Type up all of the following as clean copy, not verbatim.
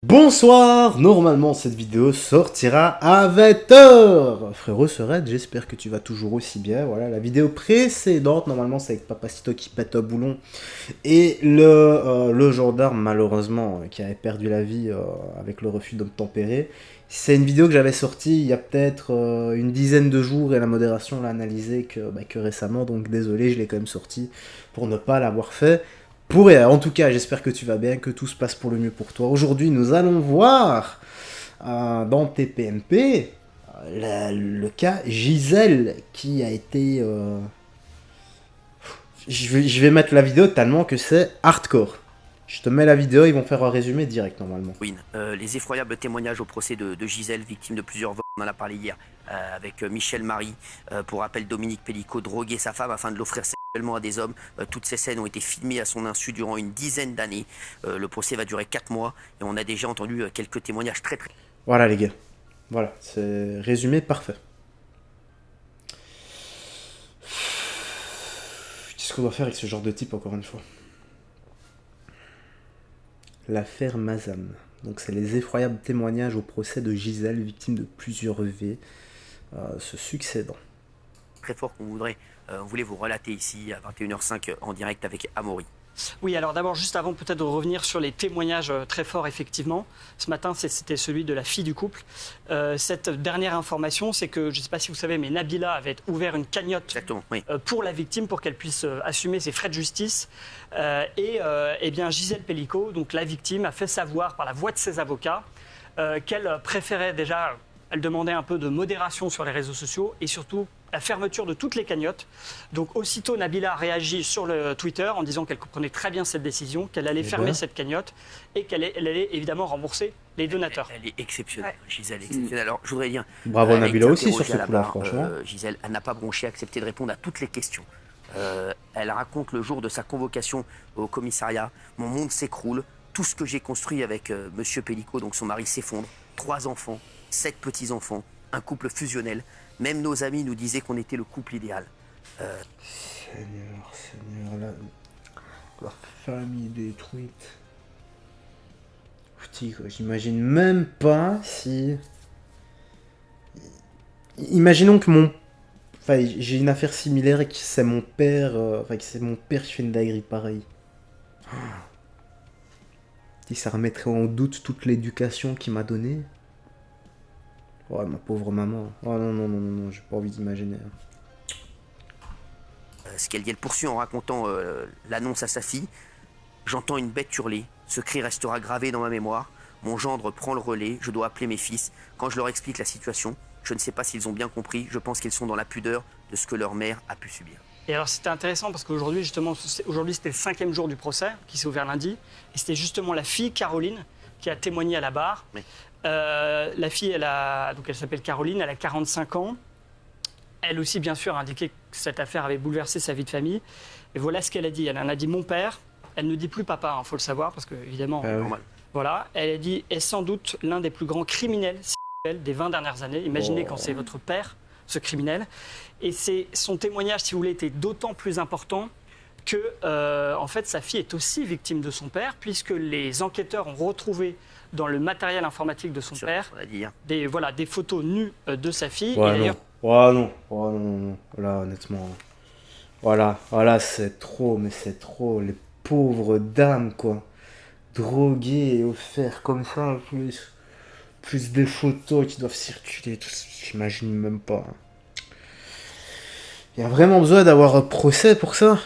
Bonsoir, normalement cette vidéo sortira à 20 h. Frérot Sered, j'espère que tu vas toujours aussi bien. Voilà, la vidéo précédente, normalement c'est avec Papacito qui pète un boulon. Et le gendarme, malheureusement, qui avait perdu la vie avec le refus d'obtempérer. C'est une vidéo que j'avais sortie il y a peut-être une dizaine de jours et la modération l'a analysée que récemment. Donc désolé, je l'ai quand même sortie pour ne pas l'avoir fait. Pour rien. En tout cas, j'espère que tu vas bien, que tout se passe pour le mieux pour toi. Aujourd'hui, nous allons voir dans TPMP le cas Gisèle qui a été... Je vais mettre la vidéo tellement que c'est hardcore. Je te mets la vidéo, ils vont faire un résumé direct normalement. Oui, les effroyables témoignages au procès de Gisèle, victime de plusieurs vols, on en a parlé hier, avec Michel Marie. Pour rappel, Dominique Pellicot droguait sa femme afin de l'offrir sexuellement à des hommes. Toutes ces scènes ont été filmées à son insu durant une dizaine d'années. Le procès va durer 4 mois et on a déjà entendu quelques témoignages très. Voilà les gars, voilà, c'est résumé parfait. Qu'est-ce qu'on doit faire avec ce genre de type encore une fois? L'affaire Mazam. Donc c'est les effroyables témoignages au procès de Gisèle, victime de plusieurs V, se succédant. Très fort qu'on voulait vous relater ici à 21h05 en direct avec Amaury. Oui, alors d'abord, juste avant peut-être de revenir sur les témoignages très forts, effectivement. Ce matin, c'était celui de la fille du couple. Cette dernière information, c'est que, je ne sais pas si vous savez, mais Nabila avait ouvert une cagnotte. Exactement, oui. Pour la victime, pour qu'elle puisse assumer ses frais de justice. Eh bien, Gisèle Pellicot, donc la victime, a fait savoir par la voix de ses avocats qu'elle préférait déjà, elle demandait un peu de modération sur les réseaux sociaux et surtout la fermeture de toutes les cagnottes. Donc aussitôt, Nabila a réagi sur le Twitter en disant qu'elle comprenait très bien cette décision, qu'elle allait fermer cette cagnotte et qu'elle allait évidemment rembourser les donateurs. Elle est exceptionnelle, ouais. Gisèle est exceptionnelle. Alors je voudrais dire... Bravo Nabila aussi sur ce coup-là, franchement. Gisèle, elle n'a pas bronché, accepté de répondre à toutes les questions. Elle raconte le jour de sa convocation au commissariat. Mon monde s'écroule. Tout ce que j'ai construit avec Monsieur Pellicot, donc son mari, s'effondre. 3 enfants, 7 petits-enfants, un couple fusionnel. Même nos amis nous disaient qu'on était le couple idéal. Seigneur, la famille détruite. Putain, j'imagine même pas si... Imaginons que mon... Enfin, j'ai une affaire similaire et que c'est mon père... que c'est mon père qui fait une dinguerie pareille. Si ça remettrait en doute toute l'éducation qu'il m'a donnée. Oh, ma pauvre maman. Oh non, j'ai pas envie d'imaginer. Ce qu'elle dit, elle poursuit en racontant l'annonce à sa fille. J'entends une bête hurler. Ce cri restera gravé dans ma mémoire. Mon gendre prend le relais. Je dois appeler mes fils. Quand je leur explique la situation, je ne sais pas s'ils ont bien compris. Je pense qu'ils sont dans la pudeur de ce que leur mère a pu subir. Et alors c'était intéressant parce qu'aujourd'hui, justement, aujourd'hui c'était le 5e jour du procès qui s'est ouvert lundi. Et c'était justement la fille, Caroline, qui a témoigné à la barre. Oui. La fille, elle s'appelle Caroline, elle a 45 ans. Elle aussi, bien sûr, a indiqué que cette affaire avait bouleversé sa vie de famille. Et voilà ce qu'elle a dit. Elle en a dit mon père. Elle ne dit plus papa, il faut le savoir, parce que évidemment, normal. Voilà. Elle a dit est sans doute l'un des plus grands criminels des 20 dernières années. Imaginez quand c'est votre père, ce criminel. Et son témoignage, si vous voulez, était d'autant plus important que, en fait, sa fille est aussi victime de son père, puisque les enquêteurs ont retrouvé dans le matériel informatique de son père des photos nues de sa fille. Ouais, et non. Là, honnêtement. Voilà, c'est trop, mais c'est trop. Les pauvres dames, quoi. Droguées et offertes comme ça, plus des photos qui doivent circuler. J'imagine même pas. Il y a vraiment besoin d'avoir un procès pour ça.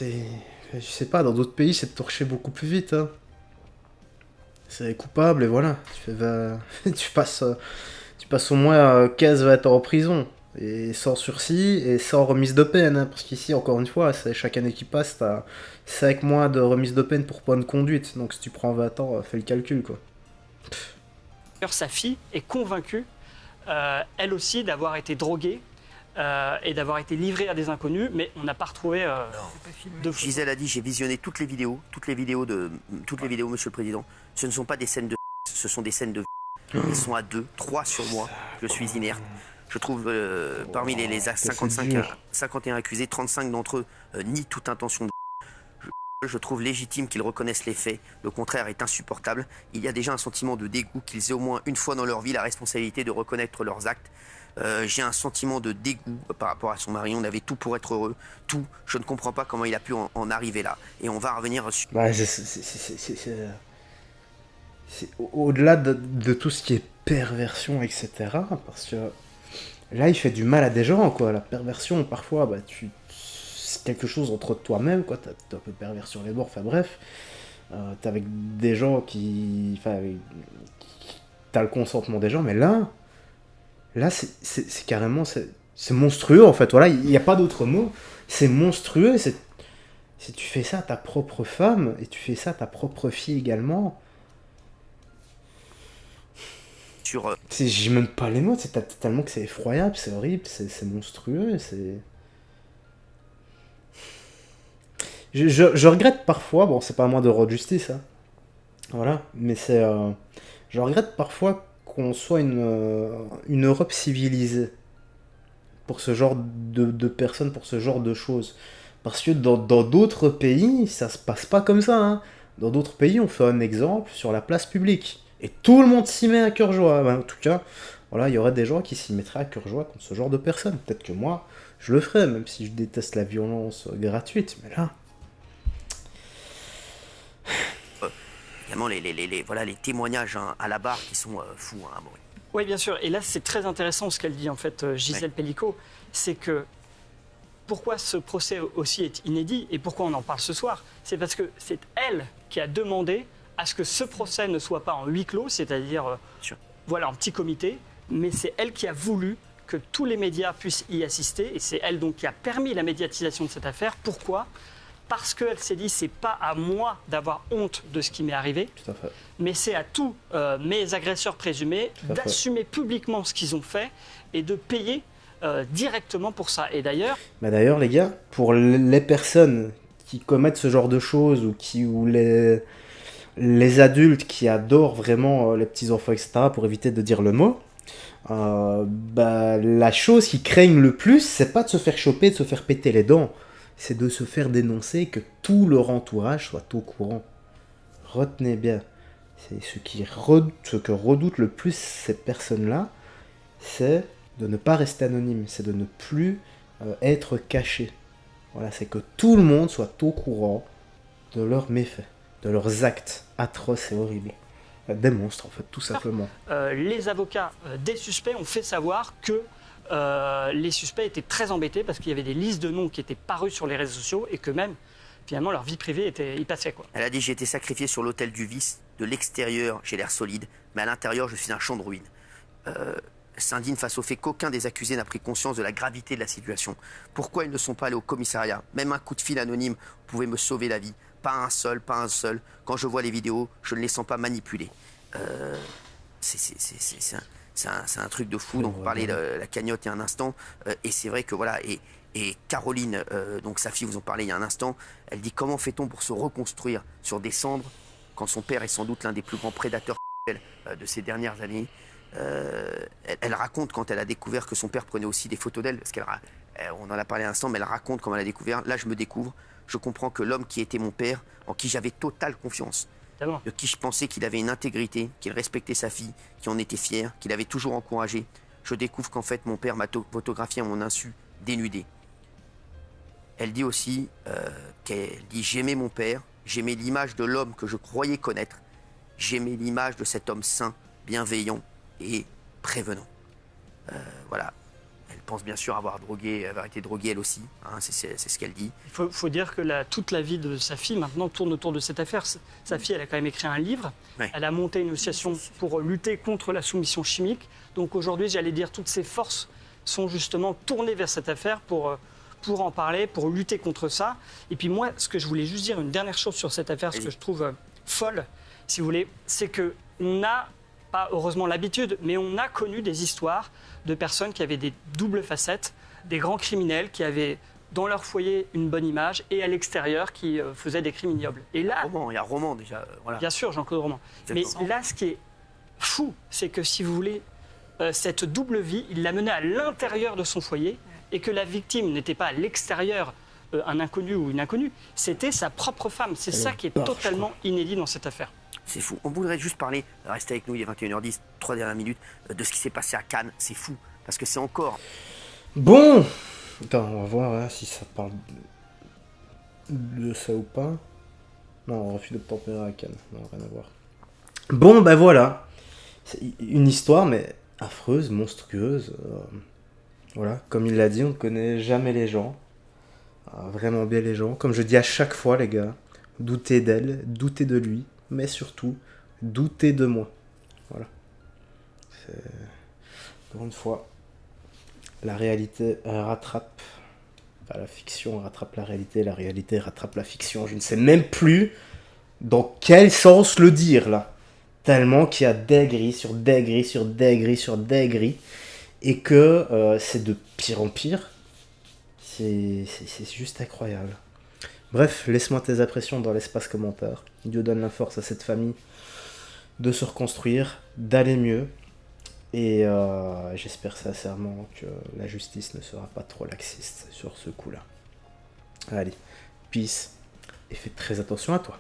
Je sais pas, dans d'autres pays, c'est torché beaucoup plus vite, hein. C'est coupable et voilà, tu passes au moins 15-20 ans en prison, et sans sursis et sans remise de peine, hein, parce qu'ici, encore une fois, chaque année qui passe, t'as 5 mois de remise de peine pour bonne conduite, donc si tu prends 20 ans, fais le calcul, quoi. Sa fille est convaincue, elle aussi, d'avoir été droguée, et d'avoir été livrée à des inconnus, mais on n'a pas retrouvé de... Gisèle a dit j'ai visionné toutes les vidéos, Monsieur le Président. Ce ne sont pas des scènes de ce sont des scènes de Ils sont à 2, 3 sur moi. Je suis inerte. Je trouve parmi les 51 accusés, 35 d'entre eux nient toute intention de Je trouve légitime qu'ils reconnaissent les faits, le contraire est insupportable. Il y a déjà un sentiment de dégoût qu'ils aient au moins une fois dans leur vie la responsabilité de reconnaître leurs actes. J'ai un sentiment de dégoût par rapport à son mari, on avait tout pour être heureux, tout. Je ne comprends pas comment il a pu en arriver là. Et on va revenir sur... Ouais, c'est au-delà de tout ce qui est perversion, etc. Parce que là, il fait du mal à des gens, quoi. La perversion, parfois, bah, c'est quelque chose entre toi-même, quoi. T'es un peu pervers sur les bords, enfin bref. T'es avec des gens qui... Enfin, t'as le consentement des gens, mais là, c'est carrément... C'est monstrueux, en fait. Voilà, il n'y a pas d'autre mot. C'est monstrueux. Si tu fais ça à ta propre femme, et tu fais ça à ta propre fille également... J'ai même pas les mots, c'est tellement que c'est effroyable, c'est horrible, c'est monstrueux, c'est... Je regrette parfois, bon c'est pas à moi de rendre justice, hein, voilà, mais c'est... je regrette parfois qu'on soit une Europe civilisée pour ce genre de personnes, pour ce genre de choses. Parce que dans d'autres pays, ça se passe pas comme ça, hein. Dans d'autres pays, on fait un exemple sur la place publique. Et tout le monde s'y met à cœur joie. Ben, en tout cas, voilà, il y aurait des gens qui s'y mettraient à cœur joie contre ce genre de personnes. Peut-être que moi, je le ferais, même si je déteste la violence gratuite. Mais là... Évidemment, les témoignages hein, à la barre qui sont fous. Hein, bon. Oui, bien sûr. Et là, c'est très intéressant ce qu'elle dit, en fait, Gisèle Pellicot. C'est que pourquoi ce procès aussi est inédit et pourquoi on en parle ce soir, c'est parce que c'est elle qui a demandé à ce que ce procès ne soit pas en huis clos, c'est-à-dire voilà, en petit comité, mais c'est elle qui a voulu que tous les médias puissent y assister, et c'est elle donc qui a permis la médiatisation de cette affaire. Pourquoi ? Parce qu'elle s'est dit, c'est pas à moi d'avoir honte de ce qui m'est arrivé, Tout à fait. mais c'est à tous mes agresseurs présumés d'assumer publiquement ce qu'ils ont fait et de payer directement pour ça. Et d'ailleurs... Bah d'ailleurs, les gars, pour les personnes qui commettent ce genre de choses, ou les adultes qui adorent vraiment les petits-enfants, etc., pour éviter de dire le mot, bah, la chose qu'ils craignent le plus, c'est pas de se faire choper, de se faire péter les dents, c'est de se faire dénoncer, que tout leur entourage soit au courant. Retenez bien, c'est ce que redoutent le plus ces personnes-là, c'est de ne pas rester anonyme, c'est de ne plus être caché. Voilà, c'est que tout le monde soit au courant de leurs méfaits, de leurs actes atroces et horribles. Des monstres, en fait, tout simplement. Les avocats des suspects ont fait savoir que les suspects étaient très embêtés parce qu'il y avait des listes de noms qui étaient parues sur les réseaux sociaux et que même, finalement, leur vie privée y passait, quoi. Elle a dit, j'ai été sacrifiée sur l'autel du vice. De l'extérieur, j'ai l'air solide, mais à l'intérieur, je suis un champ de ruines. S'indigne face au fait qu'aucun des accusés n'a pris conscience de la gravité de la situation. Pourquoi ils ne sont pas allés au commissariat? Même un coup de fil anonyme pouvait me sauver la vie. Pas un seul. Quand je vois les vidéos, je ne les sens pas manipulés. C'est un truc de fou. Donc on parlait de la cagnotte il y a un instant. Et c'est vrai que voilà. Et Caroline, donc sa fille, vous en parlez il y a un instant, elle dit comment fait-on pour se reconstruire sur des cendres quand son père est sans doute l'un des plus grands prédateurs de ces dernières années. Elle raconte quand elle a découvert que son père prenait aussi des photos d'elle, parce on en a parlé un instant, mais elle raconte comment elle a découvert. Là, je me découvre, je comprends que l'homme qui était mon père, en qui j'avais totale confiance, de qui je pensais qu'il avait une intégrité, qu'il respectait sa fille, qu'il en était fier, qu'il avait toujours encouragé, je découvre qu'en fait mon père m'a photographié à mon insu, dénudé. Elle dit aussi j'aimais mon père, j'aimais l'image de l'homme que je croyais connaître, j'aimais l'image de cet homme sain, bienveillant et prévenant. Voilà. Elle pense bien sûr avoir été droguée elle aussi, hein, c'est ce qu'elle dit. Il faut dire que toute la vie de sa fille maintenant tourne autour de cette affaire. Sa fille, elle a quand même écrit un livre, elle a monté une association pour lutter contre la soumission chimique. Donc aujourd'hui, j'allais dire, toutes ses forces sont justement tournées vers cette affaire pour en parler, pour lutter contre ça. Et puis moi, ce que je voulais juste dire, une dernière chose sur cette affaire, ce que je trouve folle, si vous voulez, c'est qu'on a, pas heureusement l'habitude, mais on a connu des histoires de personnes qui avaient des doubles facettes, des grands criminels qui avaient dans leur foyer une bonne image et à l'extérieur qui faisaient des crimes ignobles. Et là, il y a Roman déjà. Voilà. Bien sûr, Jean-Claude Roman. Mais là, ce qui est fou, c'est que si vous voulez, cette double vie, il l'a menée à l'intérieur de son foyer et que la victime n'était pas à l'extérieur un inconnu ou une inconnue. C'était sa propre femme. C'est ça qui est totalement inédit dans cette affaire. C'est fou. On voudrait juste parler, restez avec nous, il est 21h10, 3 dernières minutes, de ce qui s'est passé à Cannes. C'est fou, parce que c'est encore... Bon, attends, on va voir hein, si ça parle de ça ou pas. Non, refus d'obtempérer à Cannes, non, rien à voir. Bon, ben voilà. C'est une histoire, mais affreuse, monstrueuse. Voilà, comme il l'a dit, on ne connaît jamais les gens. Vraiment bien les gens. Comme je dis à chaque fois, les gars, doutez d'elle, doutez de lui, mais surtout, doutez de moi. Voilà. C'est... Encore une fois, la réalité rattrape... Enfin, la fiction rattrape la réalité rattrape la fiction. Je ne sais même plus dans quel sens le dire, là. Tellement qu'il y a des grilles sur des grilles sur des grilles sur des grilles. Et que c'est de pire en pire. C'est juste incroyable. Bref, laisse-moi tes impressions dans l'espace commentaire. Dieu donne la force à cette famille de se reconstruire, d'aller mieux. Et j'espère sincèrement que la justice ne sera pas trop laxiste sur ce coup-là. Allez, peace. Et fais très attention à toi.